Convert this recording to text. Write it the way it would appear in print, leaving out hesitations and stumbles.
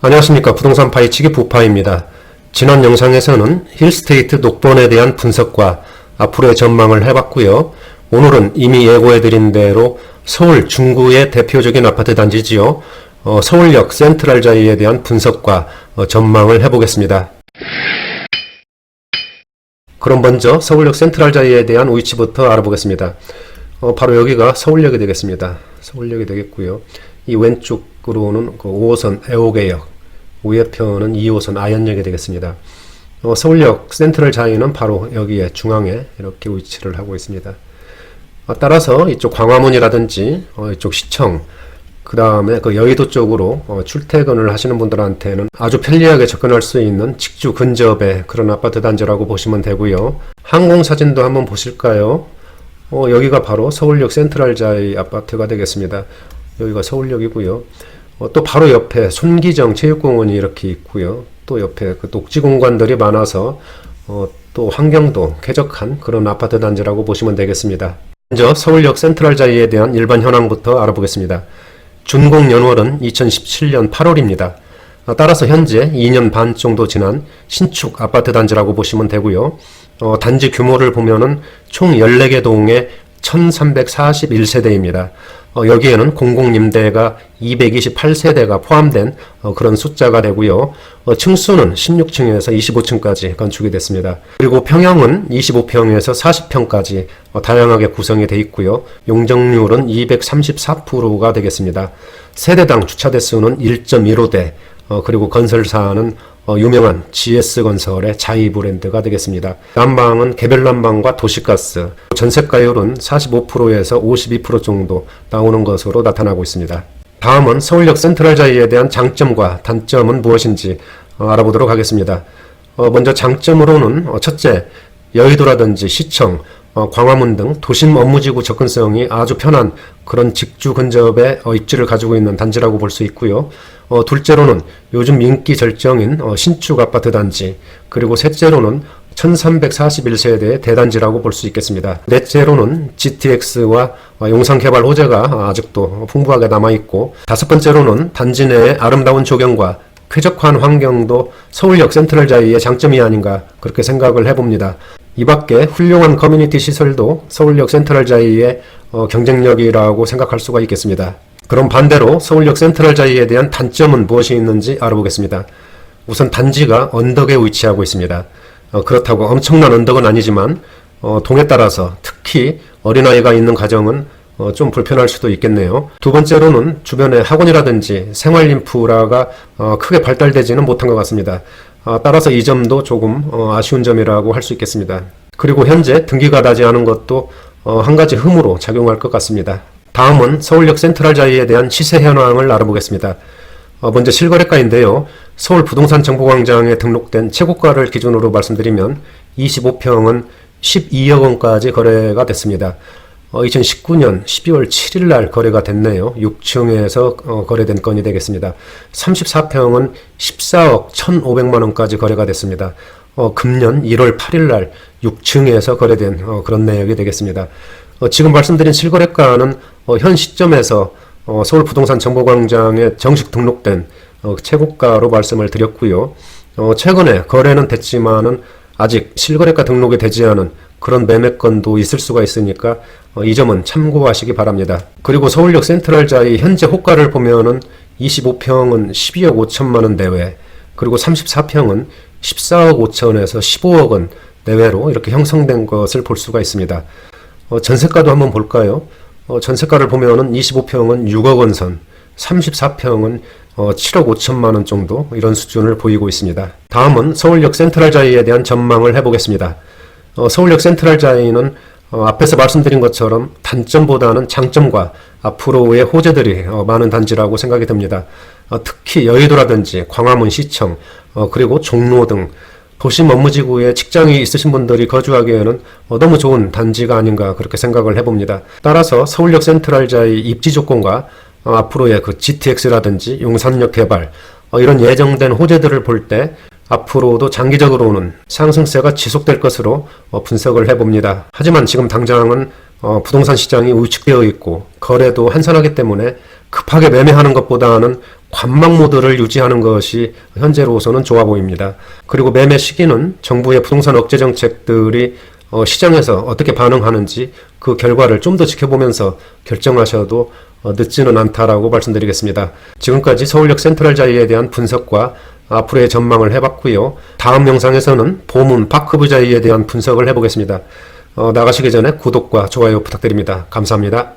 안녕하십니까. 부동산 파이치기 부파입니다. 지난 영상에서는 힐스테이트 녹번에 대한 분석과 앞으로의 전망을 해봤고요. 오늘은 이미 예고해드린 대로 서울 중구의 대표적인 아파트 단지지요. 서울역 센트럴자이에 대한 분석과 전망을 해보겠습니다. 그럼 먼저 서울역 센트럴자이에 대한 위치부터 알아보겠습니다. 바로 여기가 서울역이 되겠습니다. 서울역이 되겠고요. 이 왼쪽으로는 그 5호선 애호개역, 우회편은 2호선 아현역이 되겠습니다. 서울역 센트럴자이는 바로 여기에 중앙에 이렇게 위치를 하고 있습니다. 따라서 이쪽 광화문이라든지 이쪽 시청, 그 다음에 그 여의도 쪽으로 출퇴근을 하시는 분들한테는 아주 편리하게 접근할 수 있는 직주 근접의 그런 아파트 단지라고 보시면 되고요. 항공사진도 한번 보실까요? 여기가 바로 서울역 센트럴자이 아파트가 되겠습니다. 여기가 서울역이고요. 또 바로 옆에 손기정 체육공원이 이렇게 있고요. 또 옆에 그 녹지 공간들이 많아서 또 환경도 쾌적한 그런 아파트 단지라고 보시면 되겠습니다. 먼저 서울역 센트럴자이에 대한 일반 현황부터 알아보겠습니다. 준공 연월은 2017년 8월입니다. 따라서 현재 2년 반 정도 지난 신축 아파트 단지라고 보시면 되고요. 단지 규모를 보면은 총 14개 동에 1341세대입니다. 여기에는 공공임대가 228세대가 포함된 그런 숫자가 되고요. 층수는 16층에서 25층까지 건축이 됐습니다. 그리고 평형은 25평에서 40평까지 다양하게 구성이 되어 있고요. 용적률은 234%가 되겠습니다. 세대당 주차 대수는 1.15대, 그리고 건설사는 유명한 GS건설의 자이 브랜드가 되겠습니다. 난방은 개별 난방과 도시가스, 전세가율은 45%에서 52% 정도 나오는 것으로 나타나고 있습니다. 다음은 서울역 센트럴자이에 대한 장점과 단점은 무엇인지 알아보도록 하겠습니다. 먼저 장점으로는 첫째, 여의도라든지 시청, 광화문 등 도심 업무지구 접근성이 아주 편한 그런 직주 근접의 입지를 가지고 있는 단지라고 볼 수 있고요. 둘째로는 요즘 인기 절정인 신축 아파트 단지, 그리고 셋째로는 1341세대의 대단지라고 볼 수 있겠습니다. 넷째로는 GTX와 용산 개발 호재가 아직도 풍부하게 남아있고, 다섯 번째로는 단지 내의 아름다운 조경과 쾌적한 환경도 서울역 센트럴자이의 장점이 아닌가 그렇게 생각을 해봅니다. 이 밖에 훌륭한 커뮤니티 시설도 서울역 센트럴자이의 경쟁력이라고 생각할 수가 있겠습니다. 그럼 반대로 서울역 센트럴자이에 대한 단점은 무엇이 있는지 알아보겠습니다. 우선 단지가 언덕에 위치하고 있습니다. 그렇다고 엄청난 언덕은 아니지만 동에 따라서 특히 어린아이가 있는 가정은 좀 불편할 수도 있겠네요. 두 번째로는 주변에 학원이라든지 생활 인프라가 크게 발달되지는 못한 것 같습니다. 따라서 이 점도 조금 아쉬운 점이라고 할 수 있겠습니다. 그리고 현재 등기가 나지 않은 것도 한 가지 흠으로 작용할 것 같습니다. 다음은 서울역 센트럴자이에 대한 시세 현황을 알아보겠습니다. 먼저 실거래가인데요. 서울 부동산 정보광장에 등록된 최고가를 기준으로 말씀드리면 25평은 12억 원까지 거래가 됐습니다. 2019년 12월 7일 날 거래가 됐네요. 6층에서 거래된 건이 되겠습니다. 34평은 14억 1,500만 원까지 거래가 됐습니다. 금년 1월 8일 날 6층에서 거래된 그런 내역이 되겠습니다. 지금 말씀드린 실거래가는 현 시점에서 서울 부동산 정보광장에 정식 등록된 최고가로 말씀을 드렸고요. 최근에 거래는 됐지만은 아직 실거래가 등록이 되지 않은 그런 매매건도 있을 수가 있으니까 이 점은 참고하시기 바랍니다. 그리고 서울역 센트럴자이 현재 호가를 보면은 25평은 12억 5천만 원 내외, 그리고 34평은 14억 5천에서 15억 원 내외로 이렇게 형성된 것을 볼 수가 있습니다. 전세가도 한번 볼까요? 전세가를 보면은 25평은 6억 원 선, 34평은 7억 5천만 원 정도 이런 수준을 보이고 있습니다. 다음은 서울역 센트럴자이에 대한 전망을 해보겠습니다. 서울역 센트럴자이는 앞에서 말씀드린 것처럼 단점보다는 장점과 앞으로의 호재들이 많은 단지라고 생각이 듭니다. 특히 여의도라든지 광화문 시청, 그리고 종로 등 도심 업무지구에 직장이 있으신 분들이 거주하기에는 너무 좋은 단지가 아닌가 그렇게 생각을 해봅니다. 따라서 서울역 센트럴자이 입지 조건과 앞으로의 그 GTX라든지 용산역 개발, 이런 예정된 호재들을 볼 때 앞으로도 장기적으로는 상승세가 지속될 것으로 분석을 해봅니다. 하지만 지금 당장은 부동산 시장이 위축되어 있고 거래도 한산하기 때문에 급하게 매매하는 것보다는 관망 모드를 유지하는 것이 현재로서는 좋아 보입니다. 그리고 매매 시기는 정부의 부동산 억제 정책들이 시장에서 어떻게 반응하는지 그 결과를 좀 더 지켜보면서 결정하셔도 늦지는 않다라고 말씀드리겠습니다. 지금까지 서울역 센트럴자이에 대한 분석과 앞으로의 전망을 해봤고요. 다음 영상에서는 보문 파크부자이에 대한 분석을 해보겠습니다. 나가시기 전에 구독과 좋아요 부탁드립니다. 감사합니다.